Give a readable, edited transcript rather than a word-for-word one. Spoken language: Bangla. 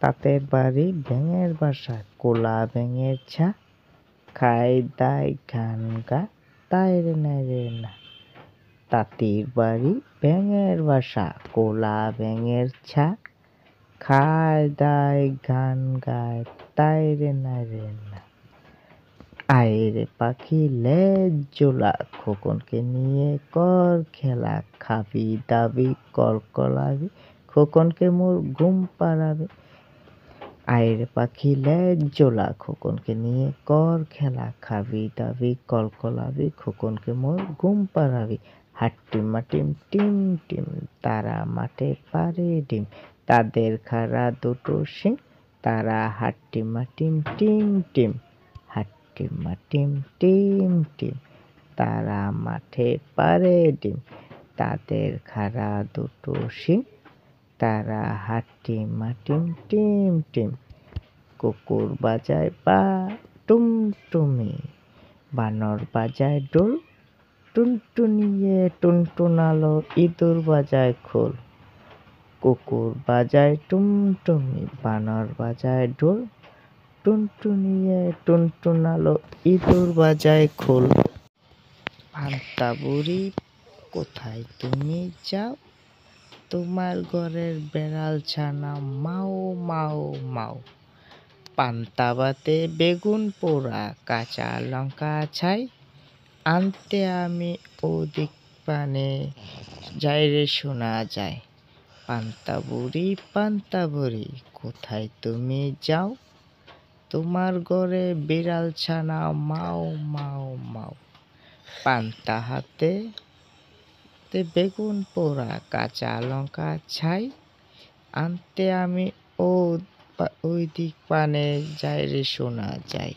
তাঁতের বাড়ি ব্যাঙের বাসা, কোলা ব্যাঙের ছা, খাই দাই গান গা, তাই রে নাই রে না। তাঁতির বাড়ি ব্যাঙের বাসা, কোলা ব্যাঙের ছা, খায় দায় গান গায়, তাই রে নাই রে না। আয় রে পাখি লেজ জোলা, খোকনকে নিয়ে কর খেলা, খাবি দাবি কলকলাবি, খোকনকে মোর ঘুম পাড়াবে। আয় রে পাখি লেজ জোলা, খোকনকে নিয়ে কর খেলা, খাবি দাবি কলকলাবি, খোকনকে মোর ঘুম পাড়াবি। হাট্টিমা টিম টিম টিম, তারা মাঠে পারে ডিম, তাদের খাড়া দুটো শিং, তারা হাট্টিমা টিম টিম টিম। হাট্টিমা টিম টিম টিম, তারা মাঠে পারে ডিম, তাদের খাড়া দুটো শিং, তারা হাট্টিমা টিম টিম টিম। কুকুর বাজায় পা টুমটুমি, বানর বাজায় ডোল, টুনটুনিয়ে টুনটুনালো, ইঁদুর বাজায় খোল। কুকুর বাজায় টুমটুমি, বানর বাজায় ঢোল, টুনটুনিয়ে টুনটুনালো, ইঁদুর বাজায় খোল। পান্তা বুড়ি কোথায় তুমি যাও, তোমার ঘরের বেড়াল ছানা মাও মাও মাও। পান্তা ভাতে বেগুন পোড়া, কাঁচা লঙ্কা ছাই, আনতে আমি ওদিক পানে যাই রে শোনা যায়। পান্তা বুড়ি কোথায় তুমি যাও, তোমার ঘরে বিড়াল ছানা মাও মাও মাও। পান্তা হাতে বেগুন পোড়া, কাঁচা লঙ্কা ছাই, আনতে আমি ওই দিক পানে যাই রে শোনা যায়।